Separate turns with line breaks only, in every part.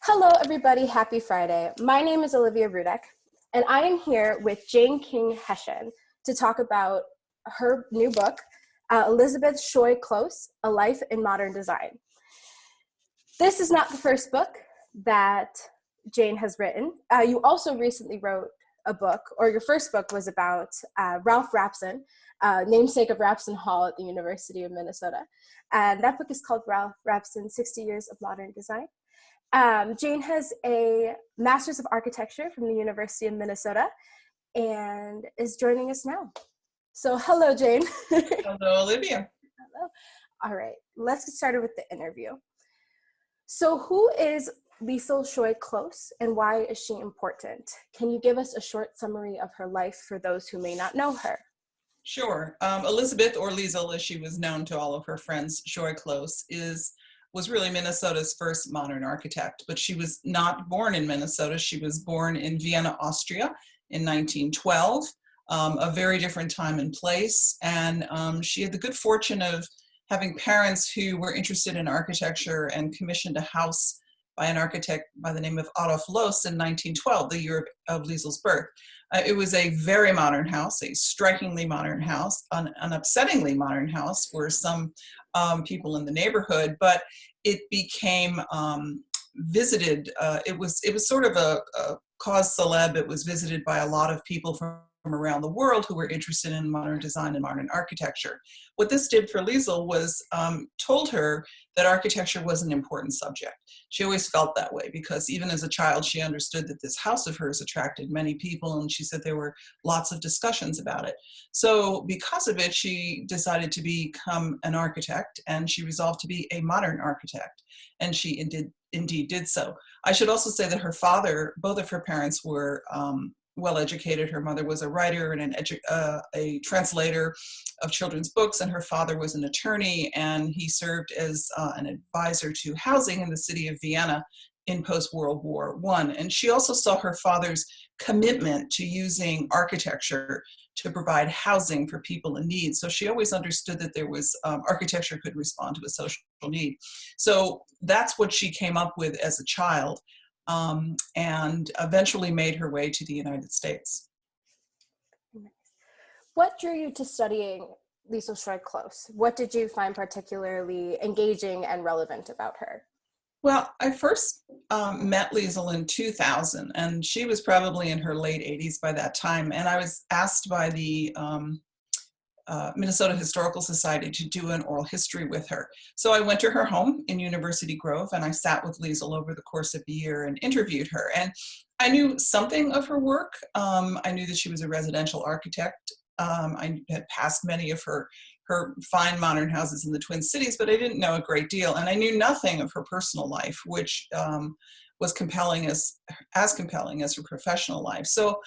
Hello, everybody. Happy Friday. My name is Olivia Rudek, and I am here with Jane King Hession to talk about her new book, Elizabeth Scheu Close, A Life in Modern Design. This is not the first book that Jane has written. You also recently wrote a book, or your first book was about Ralph Rapson, namesake of Rapson Hall at the University of Minnesota. And that book is called Ralph Rapson, 60 Years of Modern Design. Jane has a Master's of Architecture from the University of Minnesota and is joining us now. So hello, Jane.
Hello, Olivia.
Hello. All right, let's get started with the interview. So who is Lisl Scheu Close and why is she important? Can you give us a short summary of her life for those who may not know her?
Sure. Elizabeth, or Lisl as she was known to all of her friends, Scheu Close, was really Minnesota's first modern architect, but she was not born in Minnesota. She was born in Vienna, Austria in 1912, a very different time and place. And she had the good fortune of having parents who were interested in architecture and commissioned a house by an architect by the name of Adolf Loos in 1912, the year of Lisl's birth. It was a very modern house, a strikingly modern house, an upsettingly modern house for some people in the neighborhood, but it became visited. It was sort of a cause célèbre. It was visited by a lot of people from around the world who were interested in modern design and modern architecture. What this did for Lisl was told her that architecture was an important subject. She always felt that way because even as a child, she understood that this house of hers attracted many people, and she said there were lots of discussions about it. So because of it, she decided to become an architect, and she resolved to be a modern architect, and she indeed did so. I should also say that her father, both of her parents were well-educated. Her mother was a writer and a translator of children's books, and her father was an attorney, and he served as an advisor to housing in the city of Vienna in post-World War I. And she also saw her father's commitment to using architecture to provide housing for people in need. So she always understood that there was architecture could respond to a social need. So that's what she came up with as a child. And eventually made her way to the United States.
What drew you to studying Lisl Scheu Close? What did you find particularly engaging and relevant about her?
Well, I first met Lisl in 2000, and she was probably in her late 80s by that time. And I was asked by the Minnesota Historical Society to do an oral history with her. So I went to her home in University Grove, and I sat with Lisl over the course of a year and interviewed her. And I knew something of her work. I knew that she was a residential architect. I had passed many of her fine modern houses in the Twin Cities, but I didn't know a great deal. And I knew nothing of her personal life, which was as compelling as her professional life. So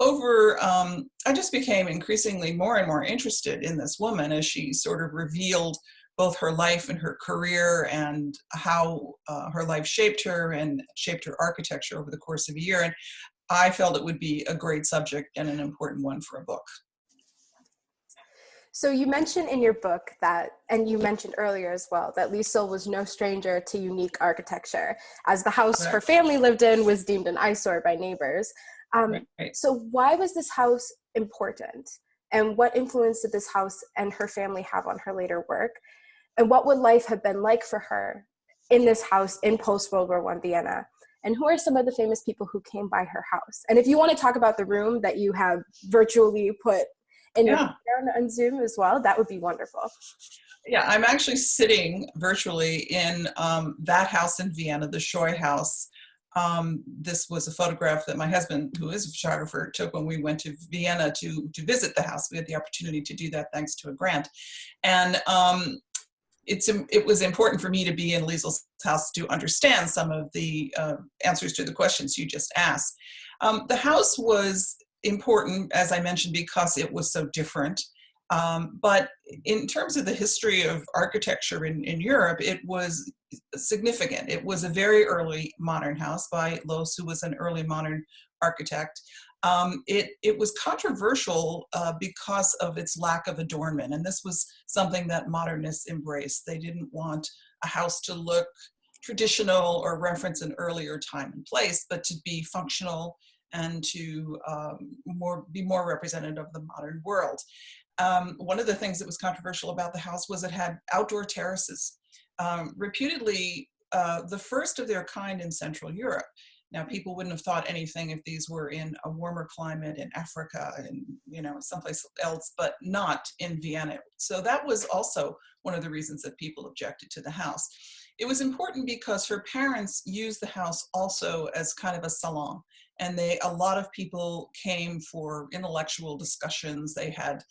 I just became increasingly more and more interested in this woman as she sort of revealed both her life and her career and how her life shaped her and shaped her architecture over the course of a year. And I felt it would be a great subject and an important one for a book.
So you mentioned in your book that, and you mentioned earlier as well, that Lisl was no stranger to unique architecture, as the house her family lived in was deemed an eyesore by neighbors. Right. So why was this house important? And what influence did this house and her family have on her later work? And what would life have been like for her in this house in post-World War I Vienna? And who are some of the famous people who came by her house? And if you want to talk about the room that you have virtually put in your background on Zoom as well, that would be wonderful.
Yeah, I'm actually sitting virtually in that house in Vienna, the Scheu house. This was a photograph that my husband, who is a photographer, took when we went to Vienna to visit the house. We had the opportunity to do that thanks to a grant. And it was important for me to be in Lisl's house to understand some of the answers to the questions you just asked. The house was important, as I mentioned, because it was so different. But in terms of the history of architecture in Europe, it was significant. It was a very early modern house by Loos, who was an early modern architect. It was controversial because of its lack of adornment, and this was something that modernists embraced. They didn't want a house to look traditional or reference an earlier time and place, but to be functional and to be more representative of the modern world. One of the things that was controversial about the house was it had outdoor terraces, reputedly the first of their kind in Central Europe. Now, people wouldn't have thought anything if these were in a warmer climate in Africa and, you know, someplace else, but not in Vienna. So that was also one of the reasons that people objected to the house. It was important because her parents used the house also as kind of a salon, and a lot of people came for intellectual discussions. They had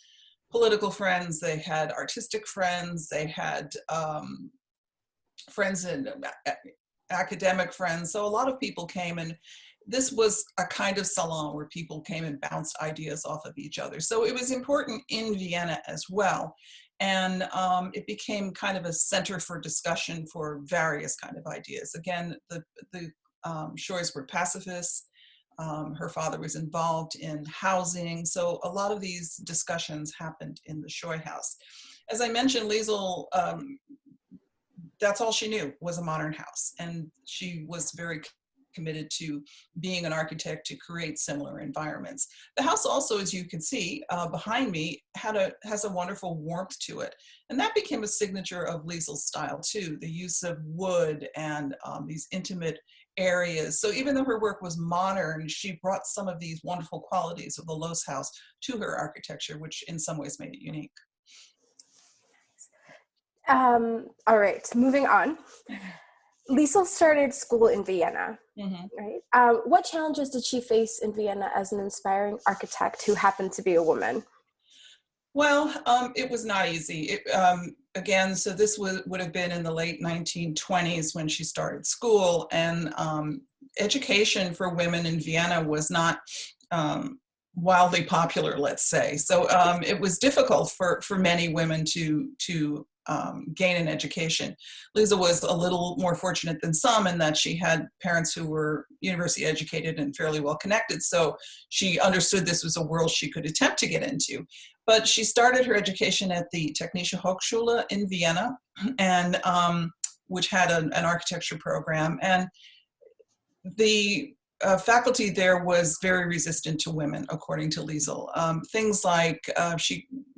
political friends, they had artistic friends, they had friends and academic friends. So a lot of people came, and this was a kind of salon where people came and bounced ideas off of each other. So it was important in Vienna as well. And it became kind of a center for discussion for various kind of ideas. Again, the Scheus were pacifists. Her father was involved in housing. So a lot of these discussions happened in the Scheu house. As I mentioned, Lisl, that's all she knew was a modern house. And she was very committed to being an architect to create similar environments. The house also, as you can see behind me, has a wonderful warmth to it. And that became a signature of Lisl's style too, the use of wood and these intimate areas. So even though her work was modern, she brought some of these wonderful qualities of the Loos house to her architecture, which in some ways made it unique.
All right, moving on. Lisl started school in Vienna, right? What challenges did she face in Vienna as an inspiring architect who happened to be a woman?
Well, it was not easy. Again, so this would have been in the late 1920s when she started school, and education for women in Vienna was not wildly popular, let's say. So it was difficult for many women to gain an education. Lisl was a little more fortunate than some in that she had parents who were university educated and fairly well connected, so she understood this was a world she could attempt to get into. But she started her education at the Technische Hochschule in Vienna, and which had an architecture program, and the faculty there was very resistant to women, according to Lisl. Things like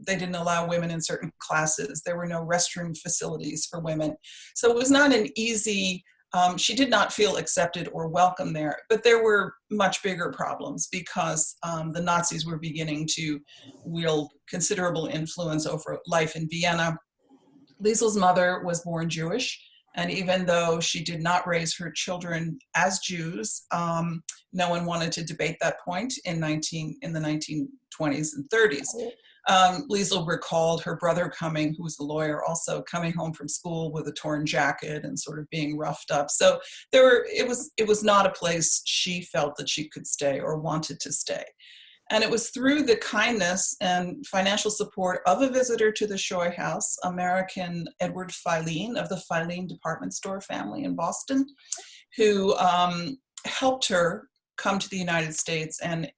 they didn't allow women in certain classes. There were no restroom facilities for women. So it was not an easy, she did not feel accepted or welcome there. But there were much bigger problems because the Nazis were beginning to wield considerable influence over life in Vienna. Lisl's mother was born Jewish. And even though she did not raise her children as Jews, no one wanted to debate that point in the 1920s and 30s. Lisl recalled her brother coming, who was a lawyer, also coming home from school with a torn jacket and sort of being roughed up. So it was not a place she felt that she could stay or wanted to stay. And it was through the kindness and financial support of a visitor to the Scheu house, American Edward Filene of the Filene department store family in Boston, who helped her come to the United States and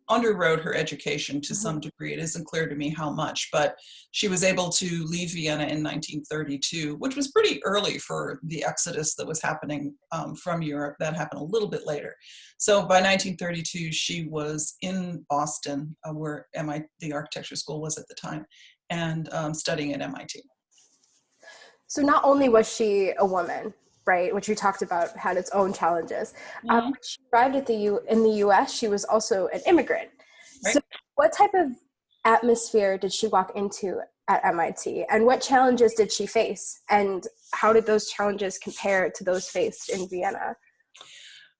underwrote her education to some degree. It isn't clear to me how much, but she was able to leave Vienna in 1932, which was pretty early for the exodus that was happening from Europe. That happened a little bit later. So by 1932, she was in Boston, where the architecture school was at the time, and studying at MIT.
So not only was she a woman, right, which we talked about had its own challenges. When she arrived in the U.S., she was also an immigrant. Right. So what type of atmosphere did she walk into at MIT, and what challenges did she face, and how did those challenges compare to those faced in Vienna?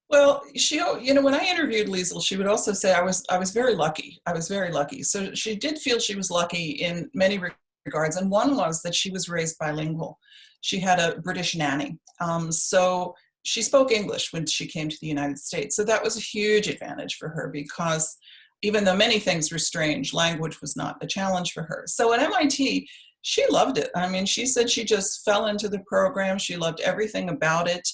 Well, when I interviewed Lisl, she would also say, I was very lucky. I was very lucky. So she did feel she was lucky in many regards, and one was that she was raised bilingual. She had a British nanny. So she spoke English when she came to the United States. So that was a huge advantage for her because even though many things were strange, language was not a challenge for her. So at MIT, she loved it. I mean, she said she just fell into the program. She loved everything about it.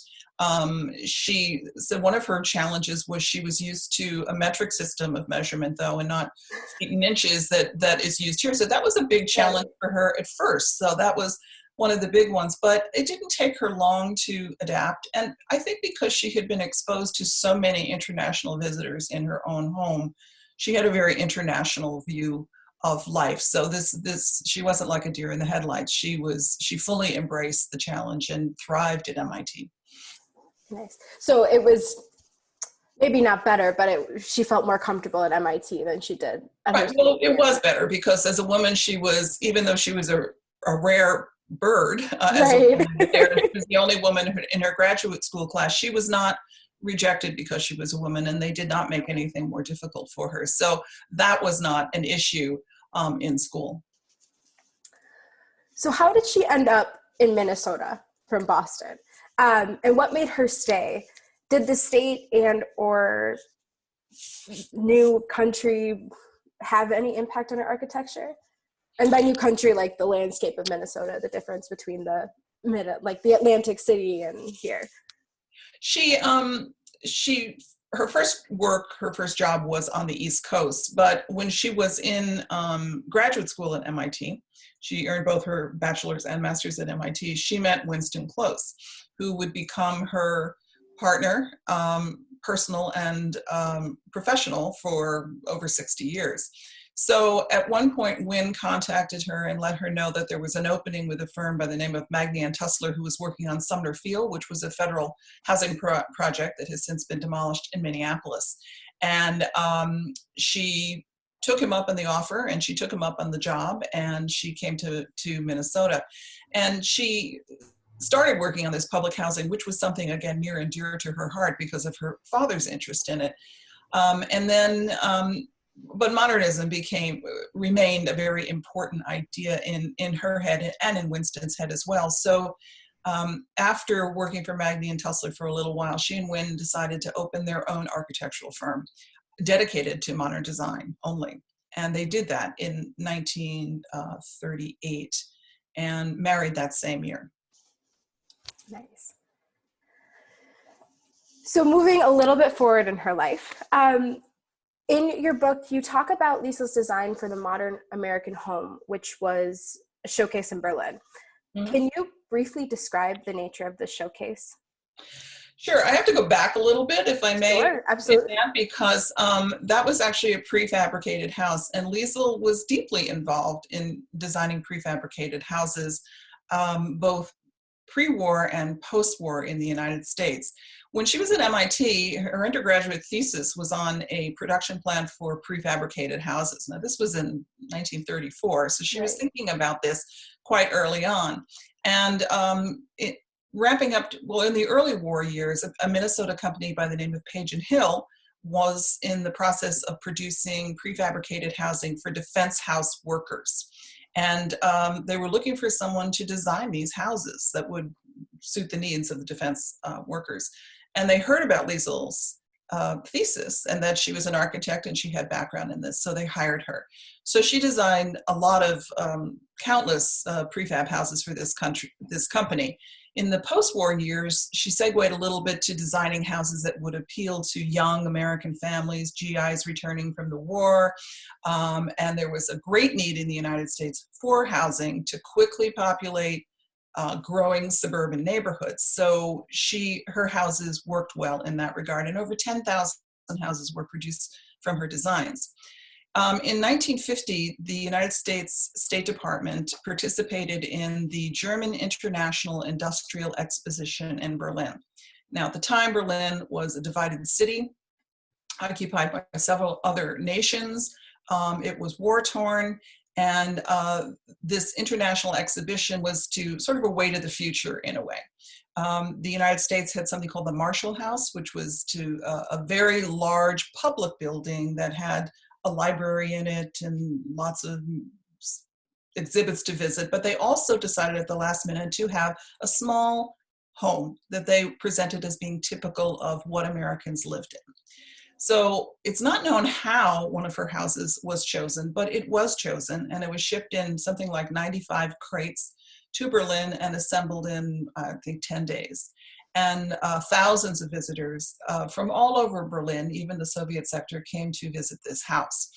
She said one of her challenges was she was used to a metric system of measurement, though, and not feet and inches that is used here. So that was a big challenge for her at first. So that was one of the big ones, but it didn't take her long to adapt. And I think because she had been exposed to so many international visitors in her own home, she had a very international view of life. So she wasn't like a deer in the headlights. She fully embraced the challenge and thrived at MIT.
Nice. So it was maybe not better, but she felt more comfortable at MIT than she did at
right. Well, it was better because as a woman, she was, even though she was a rare bird as a woman there, she was the only woman in her graduate school class. She was not rejected because she was a woman, and they did not make anything more difficult for her. So that was not an issue in school.
So how did she end up in Minnesota from Boston? And what made her stay? Did the state and or new country have any impact on her architecture? And by new country, like the landscape of Minnesota, the difference between the Atlantic City and here.
Her first job was on the East Coast, but when she was in graduate school at MIT, she earned both her bachelor's and master's at MIT. She met Winston Close, who would become her partner, personal and professional, for over 60 years. So at one point, Wynn contacted her and let her know that there was an opening with a firm by the name of Magny and Tussler, who was working on Sumner Field, which was a federal housing project that has since been demolished in Minneapolis. And she took him up on the offer, and she took him up on the job, and she came to Minnesota. And she started working on this public housing, which was something, again, near and dear to her heart because of her father's interest in it. But modernism remained a very important idea in her head and in Winston's head as well. So after working for Magny and Tussler for a little while, she and Wynn decided to open their own architectural firm dedicated to modern design only. And they did that in 1938 and married that same year.
Nice. So moving a little bit forward in her life, in your book, you talk about Lisl's design for the modern American home, which was a showcase in Berlin. Mm-hmm. Can you briefly describe the nature of the showcase?
Sure. I have to go back a little bit, if I may.
Sure, absolutely.
Because that was actually a prefabricated house, and Lisl was deeply involved in designing prefabricated houses, both pre-war and post-war in the United States. When she was at MIT, her undergraduate thesis was on a production plan for prefabricated houses. Now, this was in 1934, so she was thinking about this quite early on. And ramping up, in the early war years, a Minnesota company by the name of Page & Hill was in the process of producing prefabricated housing for defense house workers. And they were looking for someone to design these houses that would suit the needs of the defense workers. And they heard about Lisl's thesis and that she was an architect and she had background in this, so they hired her. So she designed a lot of countless prefab houses for this company. In the post-war years, she segued a little bit to designing houses that would appeal to young American families, GIs returning from the war, and there was a great need in the United States for housing to quickly populate growing suburban neighborhoods. So her houses worked well in that regard, and over 10,000 houses were produced from her designs. In 1950, the United States State Department participated in the German International Industrial Exposition in Berlin. Now, at the time, Berlin was a divided city, occupied by several other nations. It was war-torn, and this international exhibition was to sort of a way to the future in a way. The United States had something called the Marshall House, which was a very large public building that had a library in it and lots of exhibits to visit, but they also decided at the last minute to have a small home that they presented as being typical of what Americans lived in. So it's not known how one of her houses was chosen, but it was chosen, and it was shipped in something like 95 crates to Berlin and assembled in, I think, 10 days. And thousands of visitors from all over Berlin, even the Soviet sector, came to visit this house.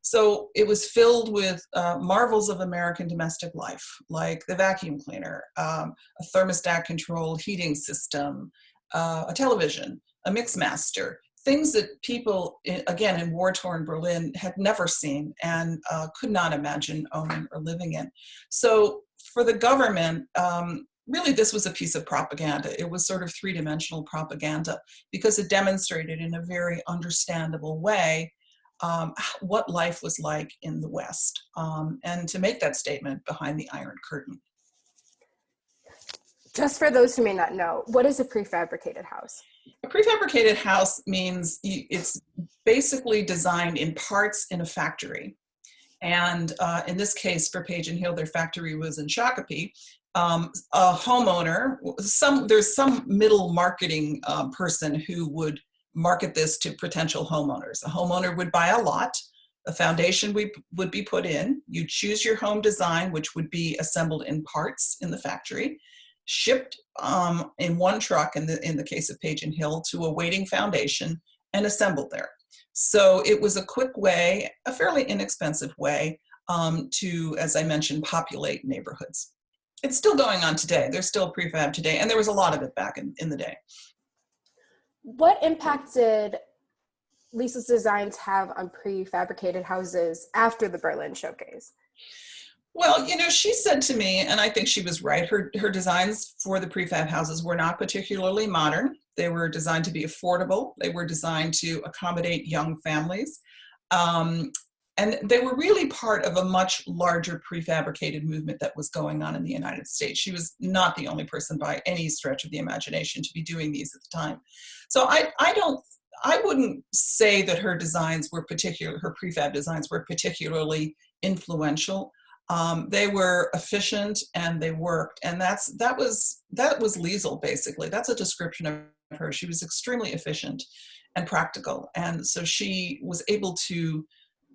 So it was filled with marvels of American domestic life, like the vacuum cleaner, a thermostat controlled heating system, a television, a mixmaster, things that people, again, in war-torn Berlin had never seen and could not imagine owning or living in. So for the government, really this was a piece of propaganda. It was sort of three-dimensional propaganda because it demonstrated in a very understandable way what life was like in the West, and to make that statement behind the Iron Curtain.
Just for those who may not know, what is a prefabricated house?
A prefabricated house means it's basically designed in parts in a factory. And in this case, for Page and Hill, their factory was in Shakopee. A homeowner, there's some middle marketing person who would market this to potential homeowners. A homeowner would buy a lot, a foundation would be put in, you choose your home design, which would be assembled in parts in the factory, shipped in one truck in the case of Page and Hill to a waiting foundation and assembled there. So it was a quick way, a fairly inexpensive way to, as I mentioned, populate neighborhoods. It's still going on today. There's still prefab today, and there was a lot of it back in the day.
What impact did Lisa's designs have on prefabricated houses after the Berlin Showcase?
Well, she said to me, and I think she was right, her designs for the prefab houses were not particularly modern. They were designed to be affordable. They were designed to accommodate young families. And they were really part of a much larger prefabricated movement that was going on in the United States. She was not the only person by any stretch of the imagination to be doing these at the time. So I wouldn't say that her prefab designs were particularly influential. They were efficient and they worked, and that was Lisl, basically. That's a description of her. She was extremely efficient and practical, and so she was able to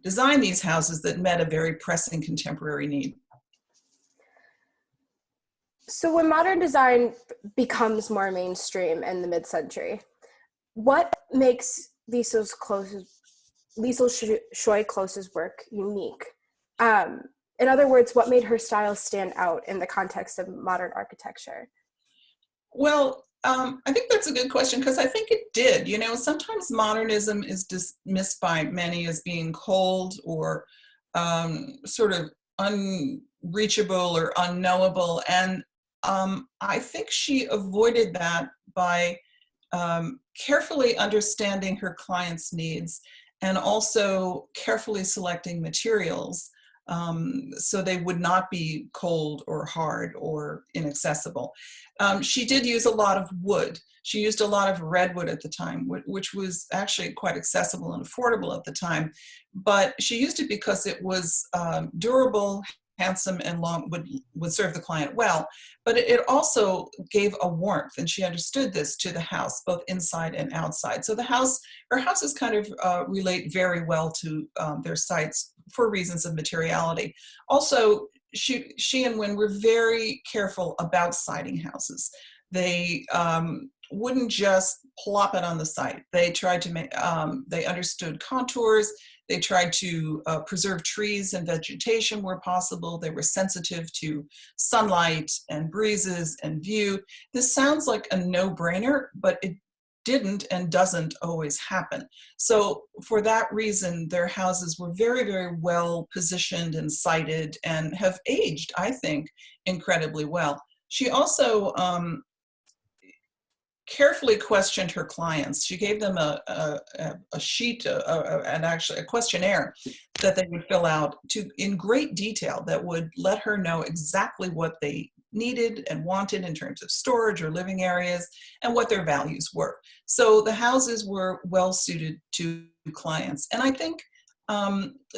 design these houses that met a very pressing contemporary need.
So when modern design becomes more mainstream in the mid-century, what makes Lisl Scheu Close's work unique? In other words, what made her style stand out in the context of modern architecture?
Well, I think that's a good question because I think it did. Sometimes modernism is dismissed by many as being cold or sort of unreachable or unknowable. And I think she avoided that by carefully understanding her clients' needs and also carefully selecting materials so they would not be cold or hard or inaccessible. She did use a lot of wood. She used a lot of redwood at the time, which was actually quite accessible and affordable at the time. But she used it because it was durable, handsome, and long, would serve the client well. But it also gave a warmth, and she understood this, to the house, both inside and outside. So her houses kind of relate very well to their sites for reasons of materiality. Also, she and Wynne were very careful about siding houses. They wouldn't just plop it on the site. They tried to make, they understood contours. They tried to preserve trees and vegetation where possible. They were sensitive to sunlight and breezes and view. This sounds like a no-brainer, but it didn't and doesn't always happen. So for that reason, their houses were very, very well positioned and sited and have aged, I think, incredibly well. She also carefully questioned her clients. She gave them a sheet and actually a questionnaire that they would fill out in great detail that would let her know exactly what they needed and wanted in terms of storage or living areas and what their values were. So the houses were well suited to clients. And I think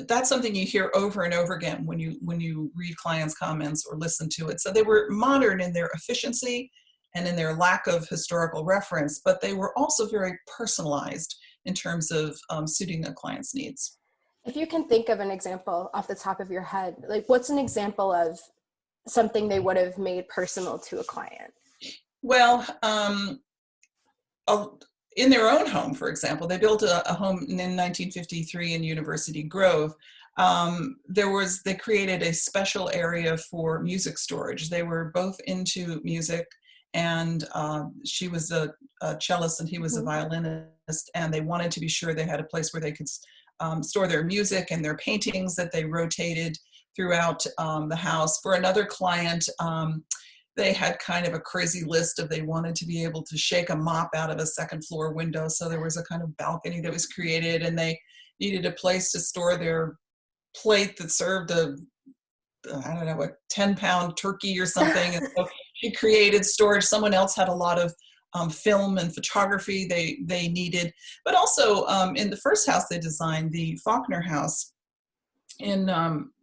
that's something you hear over and over again when you read clients' comments or listen to it. So they were modern in their efficiency and in their lack of historical reference, but they were also very personalized in terms of suiting a client's needs.
If you can think of an example off the top of your head, like what's an example of something they would have made personal to a client?
Well, in their own home, for example, they built a home in 1953 in University Grove They created a special area for music storage. They were both into music, and she was a cellist and he was a violinist, and they wanted to be sure they had a place where they could store their music and their paintings that they rotated throughout the house. For another client, they had kind of a crazy list of, they wanted to be able to shake a mop out of a second floor window. So there was a kind of balcony that was created, and they needed a place to store their plate that served a 10-pound turkey or something. And so she created storage. Someone else had a lot of film and photography they needed. But also in the first house they designed, the Faulkner House in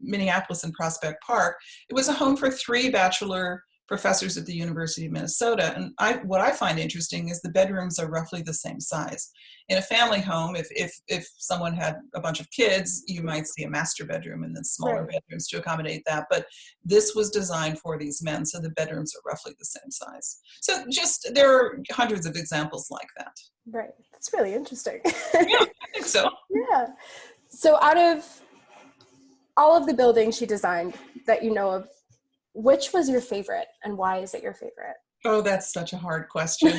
Minneapolis and Prospect Park, it was a home for 3 bachelor professors at the University of Minnesota. And what I find interesting is the bedrooms are roughly the same size. In a family home, if someone had a bunch of kids, you might see a master bedroom and then smaller bedrooms to accommodate that. But this was designed for these men, so the bedrooms are roughly the same size. So there are hundreds of examples like that.
Right. That's really interesting.
Yeah, I think so.
Yeah. So out of all of the buildings she designed that you know of, which was your favorite, and why is it your favorite?
Oh, that's such a hard question.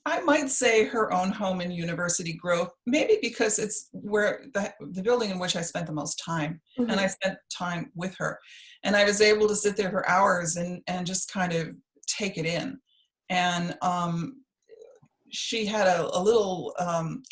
I might say her own home in University Grove, maybe because it's where the building in which I spent the most time, and I spent time with her, and I was able to sit there for hours and just kind of take it in. And she had a little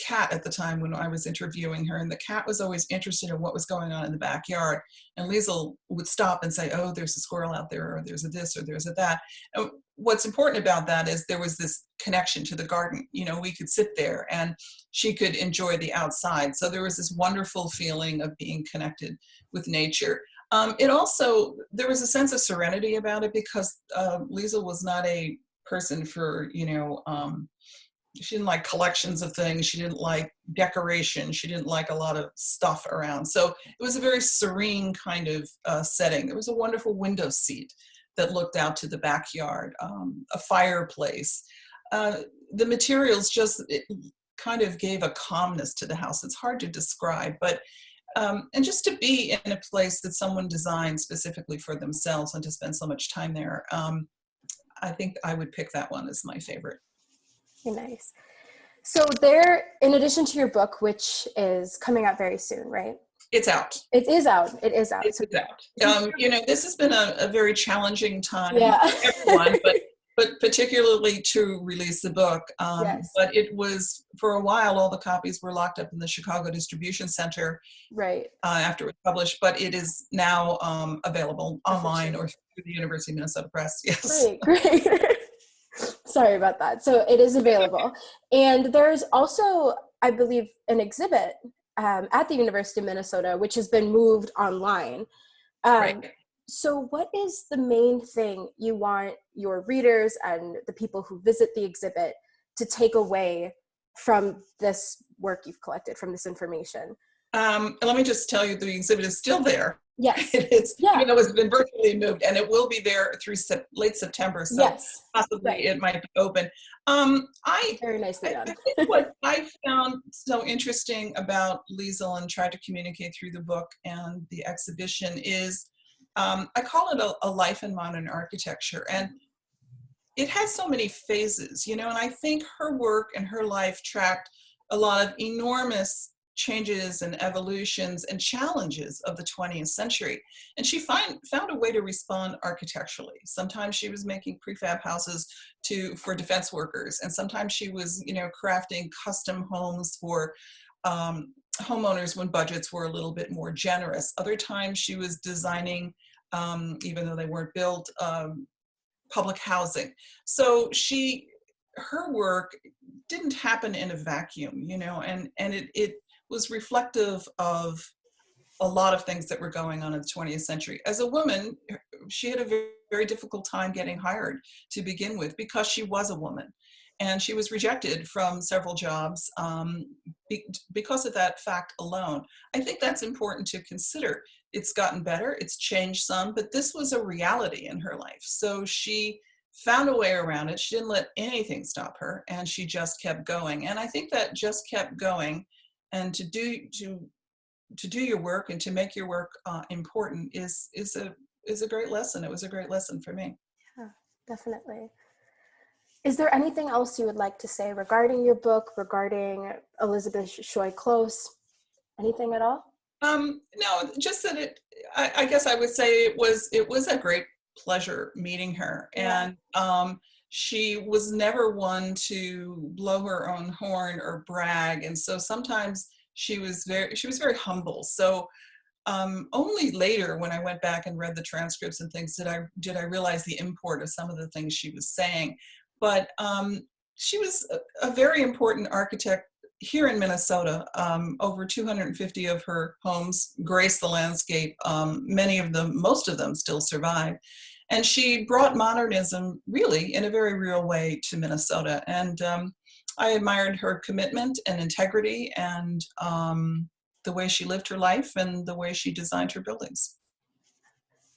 cat at the time when I was interviewing her, and the cat was always interested in what was going on in the backyard. And Lisl would stop and say, "Oh, there's a squirrel out there, or there's a this, or there's a that." And what's important about that is there was this connection to the garden. You know, we could sit there and she could enjoy the outside. So there was this wonderful feeling of being connected with nature. There was a sense of serenity about it, because Lisl was not a person for, she didn't like collections of things. She didn't like decoration. She didn't like a lot of stuff around. So it was a very serene kind of setting. There was a wonderful window seat that looked out to the backyard, a fireplace. The materials it kind of gave a calmness to the house. It's hard to describe, but and just to be in a place that someone designed specifically for themselves and to spend so much time there, I think I would pick that one as my favorite.
Nice. So there, in addition to your book, which is coming out very soon, right?
It's out.
It is out. It is out.
It's out. This has been a very challenging time for everyone, but particularly to release the book.
Yes.
But it was, for a while, all the copies were locked up in the Chicago Distribution Center.
Right.
After it was published, but it is now available online or through the University of Minnesota Press. Yes.
Great. Sorry about that. So it is available. And there's also, I believe, an exhibit at the University of Minnesota, which has been moved online.
Right.
So what is the main thing you want your readers and the people who visit the exhibit to take away from this work you've collected, from this information?
Let me just tell you, the exhibit is still there.
Yes.
Even though it's been virtually moved, and it will be there through late September, so possibly it might be open.
Very nicely done.
I think what I found so interesting about Lisl and tried to communicate through the book and the exhibition is, I call it a life in modern architecture, and it has so many phases, and I think her work and her life tracked a lot of enormous changes and evolutions and challenges of the 20th century. And she found a way to respond architecturally. Sometimes she was making prefab houses for defense workers, and sometimes she was, crafting custom homes for homeowners when budgets were a little bit more generous. Other times she was designing, even though they weren't built, public housing. So her work didn't happen in a vacuum, and it was reflective of a lot of things that were going on in the 20th century. As a woman, she had a very, very difficult time getting hired to begin with, because she was a woman, and she was rejected from several jobs because of that fact alone. I think that's important to consider. It's gotten better, it's changed some, but this was a reality in her life. So she found a way around it. She didn't let anything stop her, and she just kept going. And I think that just kept going to do your work and to make your work important is a great lesson. It was a great lesson for me.
Yeah, definitely. Is there anything else you would like to say regarding your book, regarding Elizabeth Scheu Close? Anything at all?
No, just that I guess I would say it was a great pleasure meeting her.
Yeah.
And she was never one to blow her own horn or brag. And so sometimes she was very humble. So only later, when I went back and read the transcripts and things, did I realize the import of some of the things she was saying. But she was a very important architect here in Minnesota. Over 250 of her homes grace the landscape. Most of them still survive. And she brought modernism really in a very real way to Minnesota. And I admired her commitment and integrity, and the way she lived her life and the way she designed her buildings.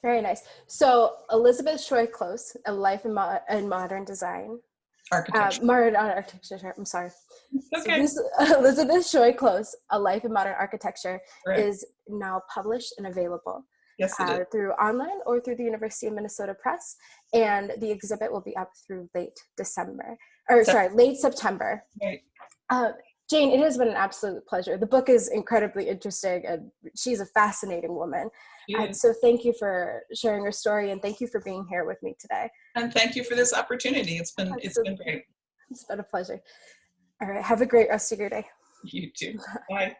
Very nice. So Elizabeth Scheu Close, A Life in Modern Design.
Architecture.
Modern architecture, I'm sorry.
Okay.
So Elizabeth Scheu Close, A Life in Modern Architecture,
Right.
is now published and available.
Yes, it is.
Through online or through the University of Minnesota Press. And the exhibit will be up through late September.
Right.
Jane, it has been an absolute pleasure. The book is incredibly interesting, and she's a fascinating woman. And so thank you for sharing your story, and thank you for being here with me today.
And thank you for this opportunity. It's been great.
It's been a pleasure. All right. Have a great rest of your day.
You too. Bye.